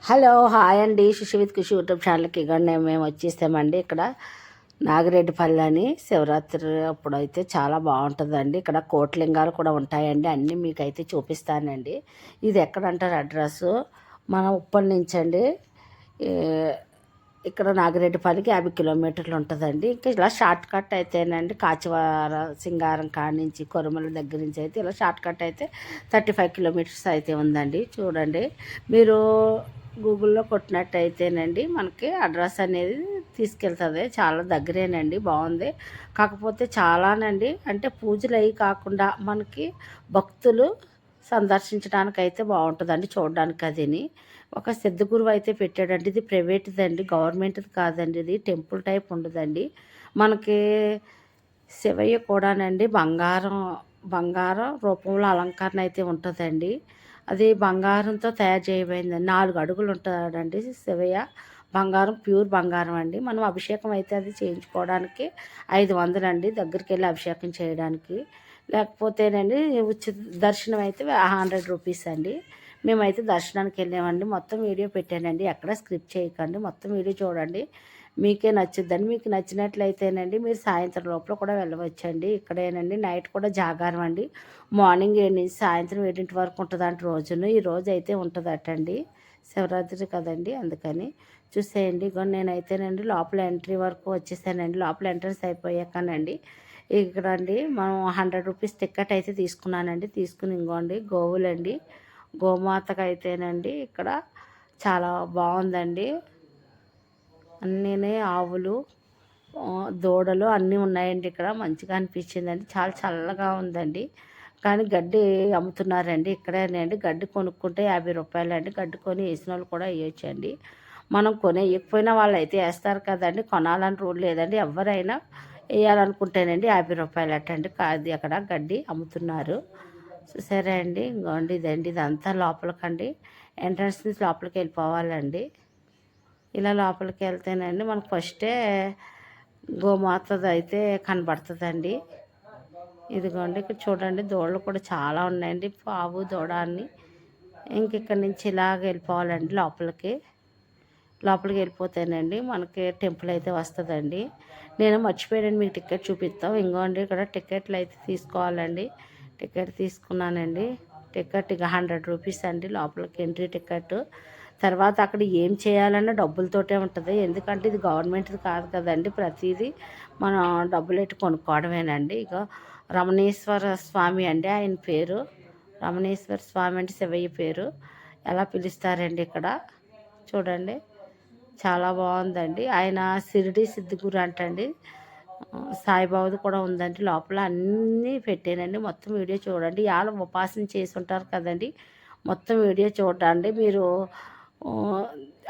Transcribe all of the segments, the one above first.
Hello hi అండి. Sushee with Kushi YouTube ఛానల్కి మేము వచ్చేసామండి. ఇక్కడ నాగిరెడ్డిపల్లి అని శివరాత్రి అప్పుడు అయితే చాలా బాగుంటుందండి. ఇక్కడ కోట్లింగాలు కూడా ఉంటాయండి. అన్నీ మీకు అయితే చూపిస్తానండి. ఇది ఎక్కడంటారు అడ్రస్ మన ఉప్పల్ నుంచి అండి. ఇక్కడ నాగిరెడ్డిపల్లికి 50 కిలోమీటర్లు ఉంటుందండి. ఇంకా ఇలా షార్ట్ కట్ అయితేనండి కాచివార సింగారం కాడి నుంచి కొరమల దగ్గర నుంచి అయితే ఇలా షార్ట్ కట్ అయితే 35 కిలోమీటర్స్ అయితే ఉందండి. చూడండి, మీరు గూగుల్లో కొట్టినట్టయితేనండి మనకి అడ్రస్ అనేది తీసుకెళ్తుంది. చాలా దగ్గరేనండి, బాగుంది. కాకపోతే చాలానండి, అంటే పూజలు అవి కాకుండా మనకి భక్తులు సందర్శించడానికి అయితే బాగుంటుందండి, చూడడానికి. అదిని ఒక సిద్ధ గురువు అయితే పెట్టాడండి. ఇది ప్రైవేట్దండి, గవర్నమెంట్ది కాదండి. ఇది టెంపుల్ టైప్ ఉండదండి. మనకి శివయ్య కూడానండి బంగారం రూపంలో అలంకరణ అయితే ఉంటుందండి. అది బంగారంతో తయారు చేయబడిందండి. 4 అడుగులు ఉంటాడండి శివయ్య. బంగారం, ప్యూర్ బంగారం అండి. మనం అభిషేకం అయితే అది చేయించుకోవడానికి 500 అండి, దగ్గరికి వెళ్ళి అభిషేకం చేయడానికి. లేకపోతేనండి ఉచిత దర్శనం అయితే 100 రూపీస్ అండి. మేమైతే దర్శనానికి వెళ్ళామండి. మొత్తం వీడియో పెట్టానండి, ఎక్కడ స్క్రిప్ట్ చేయకండి, మొత్తం వీడియో చూడండి, మీకే నచ్చుద్దండి. మీకు నచ్చినట్లయితేనండి మీరు సాయంత్రం లోపల కూడా వెళ్ళవచ్చండి. ఇక్కడేనండి నైట్ కూడా జాగారం అండి. మార్నింగ్ 7 నుంచి సాయంత్రం 7 వరకు ఉంటుందంట రోజును. ఈ రోజు అయితే ఉంటుందటండి, శివరాత్రి కదండి, అందుకని చూసేయండి. ఇగో నేనైతేనండి లోపల ఎంట్రీ వరకు వచ్చేసానండి. లోపల ఎంట్రన్స్ అయిపోయాకనండి ఇక్కడ అండి మనం 100 రూపీస్ టికెట్ అయితే తీసుకున్నానండి. తీసుకుని ఇంకోండి గోవులండి, గోమాతకు అయితేనండి ఇక్కడ చాలా బాగుందండి. అన్నీ ఆవులు, దూడలు అన్నీ ఉన్నాయండి. ఇక్కడ మంచిగా అనిపించిందండి, చాలా చల్లగా ఉందండి. కానీ గడ్డి అమ్ముతున్నారండి ఇక్కడేనండి. గడ్డి కొనుక్కుంటే 50 రూపాయలండి. గడ్డి కొని వేసిన వాళ్ళు కూడా వేయొచ్చండి. మనం కొనేయకపోయినా వాళ్ళు అయితే వేస్తారు కదండి. కొనాలని రూల్ లేదండి, ఎవరైనా వేయాలనుకుంటేనండి 50 రూపాయలు అట్టండి. అది అక్కడ గడ్డి అమ్ముతున్నారు. సరే అండి, ఇంకోండి ఇదండి, ఇదంతా లోపలికండి. ఎంట్రన్స్ నుంచి లోపలికి వెళ్ళిపోవాలండి. ఇలా లోపలికి వెళ్తేనండి మనకు ఫస్టే గోమాతది అయితే కనబడుతుందండి. ఇదిగోండి ఇక్కడ చూడండి, దూడలు కూడా చాలా ఉన్నాయండి, ఆవు దూడ అన్ని. ఇక్కడి నుంచి ఇలాగ వెళ్ళిపోవాలండి లోపలికి వెళ్ళిపోతేనండి మనకి టెంపుల్ అయితే వస్తుందండి. నేను మర్చిపోయానండి, మీకు టికెట్ చూపిస్తాం. ఇంకోండి ఇక్కడ టికెట్లు అయితే తీసుకోవాలండి. టికెట్ తీసుకున్నానండి. టికెట్ ఇక 100 రూపీస్ అండి లోపలికి ఎంట్రీ టికెట్. తర్వాత అక్కడ ఏం చేయాలన్నా డబ్బులతోటే ఉంటుంది, ఎందుకంటే ఇది గవర్నమెంట్ది కాదు కదండి. ప్రతిదీ మనం డబ్బులు పెట్టి కొనుక్కోవడమేనండి. ఇక రమణేశ్వర స్వామి అండి ఆయన పేరు. రమణేశ్వర స్వామి అంటే శివయ్య పేరు. ఎలా పిలుస్తారండి ఇక్కడ చూడండి, చాలా బాగుందండి. ఆయన షిరిడి సిద్ధగురు అంటండి. సాయిబాబాది కూడా ఉందండి లోపల. అన్నీ పెట్టానండి, మొత్తం వీడియో చూడండి. వాళ్ళు ఉపాసన చేసి ఉంటారు కదండి, మొత్తం వీడియో చూడండి. మీరు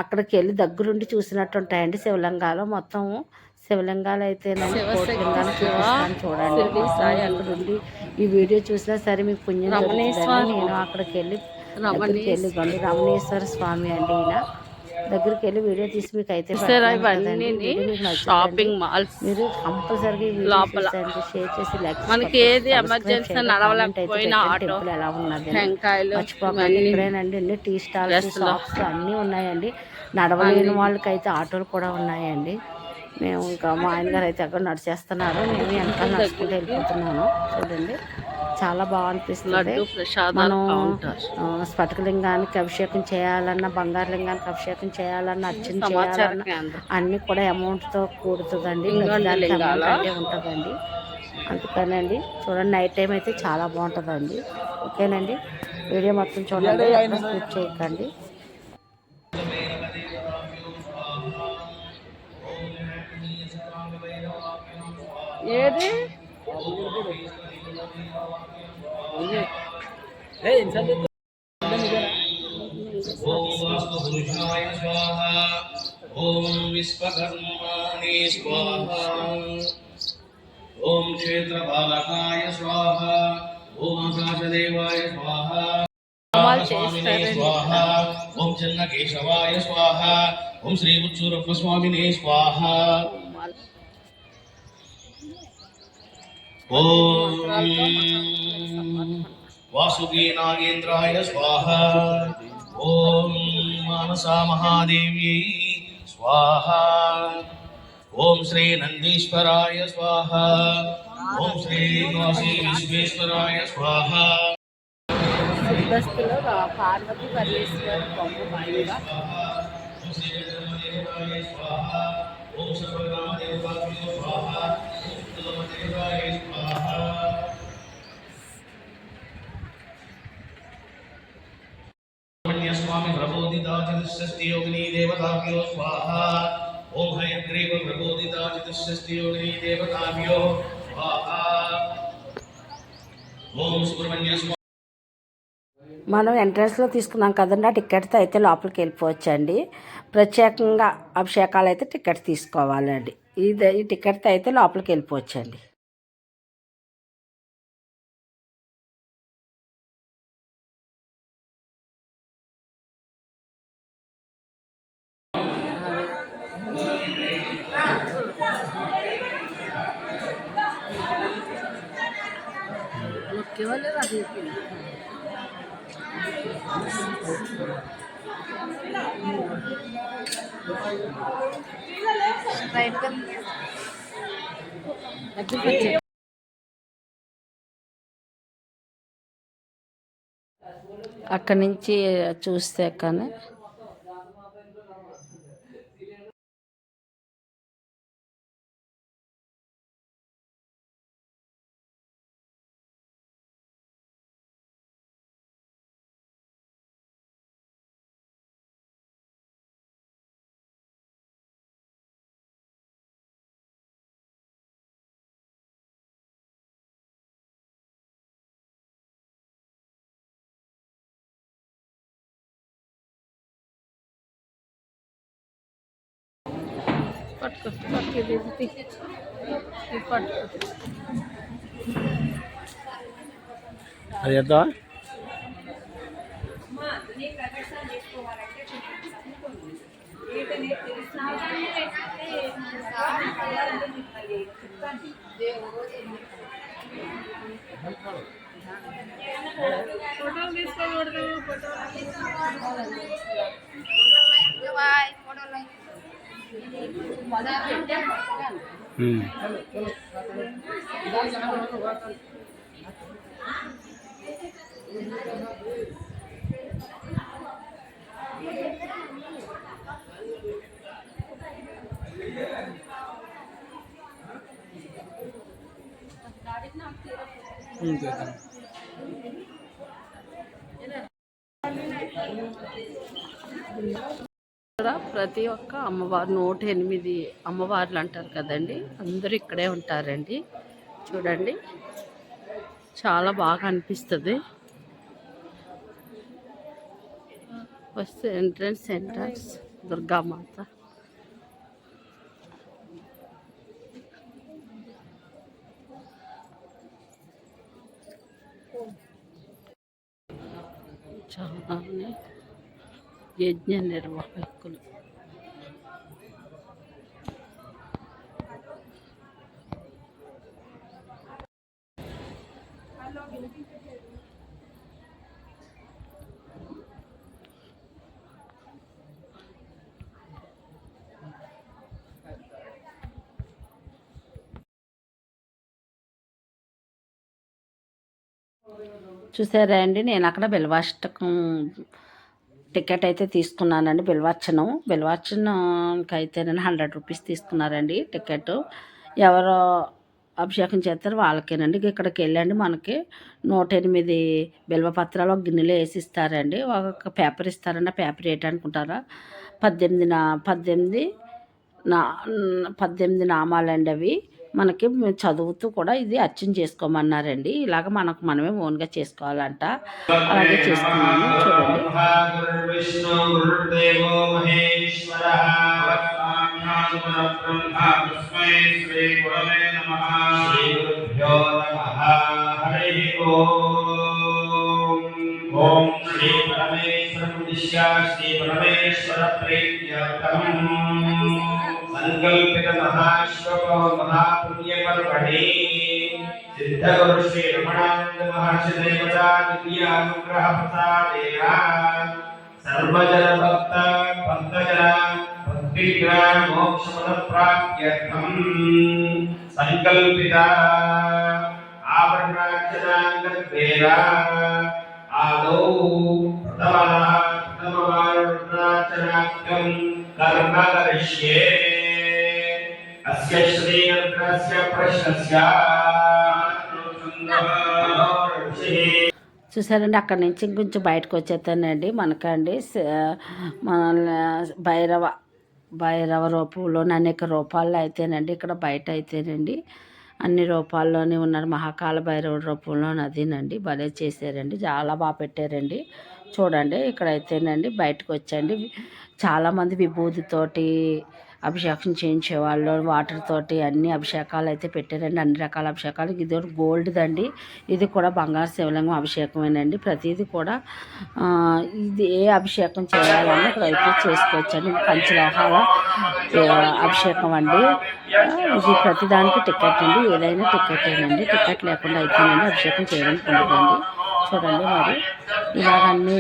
అక్కడికి వెళ్ళి దగ్గరుండి చూసినట్టు ఉంటాయండి శివలింగాలు. మొత్తం శివలింగాలు అయితే కోట్లింగాలు చూపిస్తాను చూడండి. అక్కడ ఉండి ఈ వీడియో చూసినా సరే మీకు పుణ్యం దొరుకుతుందండి. నేను అక్కడికి వెళ్ళి రమణేశ్వర స్వామి అండి ఈయన. దగ్గరికి వెళ్ళి వీడియో తీసి మీకు అయితే షాపింగ్ మాల్స్ మీరు కంపల్సరీగా షేర్ చేసి లైక్ మనకి ఏది ఎమర్జెన్సీ నడవలేకపోయినా టెంపుల్ ఎలా ఉన్నది మర్చిపోకండి. ఇక్కడేనండి అన్ని టీ స్టాల్స్, షాప్స్ అన్నీ ఉన్నాయండి. నడవలేని వాళ్ళకైతే ఆటోలు కూడా ఉన్నాయండి. మేము ఇంకా మా ఆయన గారు అయితే అక్కడ నడిచేస్తున్నారు, మేము వెనకాల నడుచుకుంటూ వెళ్ళిపోతున్నాను. చూడండి, చాలా బాగా అనిపిస్తుంది. మనం స్ఫటికలింగానికి అభిషేకం చేయాలన్నా, బంగారు లింగానికి అభిషేకం చేయాలన్నా, అర్చన చేయాలన్నా అన్నీ కూడా అమౌంట్తో కూడుతుందండి, అంటే ఉంటుందండి. అందుకనండి చూడండి, నైట్ టైం అయితే చాలా బాగుంటుందండి. ఓకేనండి, వీడియో మొత్తం చూడండి, స్కిప్ చేయకండి. ఏది ఓం విశ్వకర్మాణి స్వాహా, ఓం క్షేత్రపాలకాయ స్వాహా, ఓం ఆకాశదేవాయ స్వాహా, స్వాహా, ఓం చెన్నకేశవాయ స్వాహా, ఓం శ్రీ ఉచ్చూరప్ప స్వామినే స్వాహా, ఓం వాసుకి నాగేంద్రాయ స్వాహా, ఓం मनसा महादेव्यै स्वाहा। ओम श्री नंदीश्वराय स्वाहा। ओम श्री काशी विश्वेश्वराय स्वाहा। సిద్ధస్తులో పార్వతి పరమేశ్వర బొమ్మ మాయగా ओम श्री गणपतिदेवाय स्वाहा। ओम सर्वकामदेवाभ्यो स्वाहा। ओम कुलदेवाय स्वाहा। सुब्रह्मण्य स्वामी प्रबोधिताचितषष्टि योगिनी देवताभ्यो स्वाहा। ओम हयग्रीव प्रबोधिताचितषष्टि योगिनी देवताभ्यो स्वाहा। ओम सुब्रह्मण्य स्वामी మనం ఎంట్రన్స్లో తీసుకున్నాం కదండి ఆ టికెట్తో అయితే లోపలికి వెళ్ళిపోవచ్చండి. ప్రత్యేకంగా అభిషేకాలు అయితే టికెట్ తీసుకోవాలండి. ఈ టికెట్తో అయితే లోపలికి వెళ్ళిపోవచ్చండి. అక్కడి నుంచి చూస్తే కానీ అది ఎంత ఫోటోలు తీసుకోకూడదు. ఇక్కడ ప్రతి ఒక్క అమ్మవారు 108 అమ్మవార్లు అంటారు కదండి, అందరూ ఇక్కడే ఉంటారండి. చూడండి చాలా బాగా అనిపిస్తుంది. వస్తే ఎంట్రన్స్ దుర్గామాత. చాలా యజ్ఞ నిర్వాహకులు. చూసారా అండి, నేను అక్కడ బిల్వాష్టకం టికెట్ అయితే తీసుకున్నానండి. బిల్వార్చనంకి అయితే నేను 100 రూపీస్ తీసుకున్నారండి టికెట్. ఎవరో అభిషేకం చేస్తారు వాళ్ళకేనండి. ఇక్కడికి వెళ్ళండి మనకి 108 బిల్వపత్రాలు ఒక గిన్నెలో వేసి ఇస్తారండి. ఒక పేపర్ ఇస్తారండి. ఆ పేపర్ ఏంటనుకుంటారా, 18 నామాలండి అవి. మనకి చదువుతూ కూడా ఇది అర్చన చేసుకోమన్నారండి. ఇలాగ మనమే ఓన్గా చేసుకోవాలంట. అలాగే చేసుకున్నాను చూడండి. ఓం శ్రీ పరమేశ్వర శ్రీ పరమేశ్వర ప్రీత్యర్థం संकल्पित महाश्वको महापुण्यपर्वणि सिद्धगुरु श्री रमणानंद महर्षि देवता दिव्यानुग्रह प्रसादेन सर्वजन भक्त मोक्षपदप्राप्त्यर्थं संकल्पिता आवरणार्चनाङ्गद्वेरा आदौ प्रथमवारणार्चनाख्यं कर्म करिष्ये अस्य श्रीयन्त्रस्य प्रश्नस्य చూసారండి అక్కడి నుంచి ఇంకొంచెం బయటకు వచ్చేస్తానండి మనకండి మన భైరవ రూపంలోని అనేక రూపాల్లో అయితేనండి ఇక్కడ బయట అయితేనండి అన్ని రూపాల్లోనే ఉన్నారు. మహాకాల భైరవుడి రూపంలో అదేనండి భలే చేశారండి, చాలా బాగా పెట్టారండి. చూడండి ఇక్కడ అయితేనండి బయటకు వచ్చండి చాలామంది విభూతితోటి అభిషేకం చేయించేవాళ్ళు, వాటర్ తోటి అన్ని అభిషేకాలు అయితే పెట్టారండి, అన్ని రకాల అభిషేకాలు. ఇది గోల్డ్ దండి, ఇది కూడా బంగారు శివలింగం అభిషేకమేనండి. ప్రతిదీ కూడా ఇది ఏ అభిషేకం చేయాలన్నా ఇక్కడ అయితే చేసుకోవచ్చండి. పంచలోహాల అభిషేకం అండి. ఇది ప్రతిదానికి టికెట్ అండి, ఏదైనా టికెటేనండి. టికెట్ లేకుండా అయితేనండి అభిషేకం చేయడానికి ఉండదండి. చూడండి మరి ఇలాగన్నీ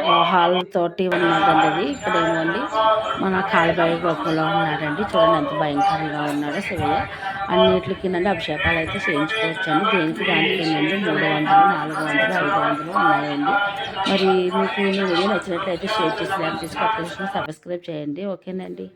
లోహాలతోటి ఉన్నదండి. అది ఇక్కడ ఏమోండి మన కాళభైరవ రూపంలో ఉన్నాడండి. చూడండి ఎంత భయంకరంగా ఉన్నాడో శివయ్య. అన్నిటికినండి అభిషేకాలు అయితే చేయించుకోవచ్చండి. దేనికి దానికి ఏంటండి 300, 400, 500 ఉన్నాయండి. మరి మీకు ఈ వీడియో నచ్చినట్లయితే షేర్ చేసి లైక్ చేసి సబ్స్క్రైబ్ చేయండి. ఓకేనండి.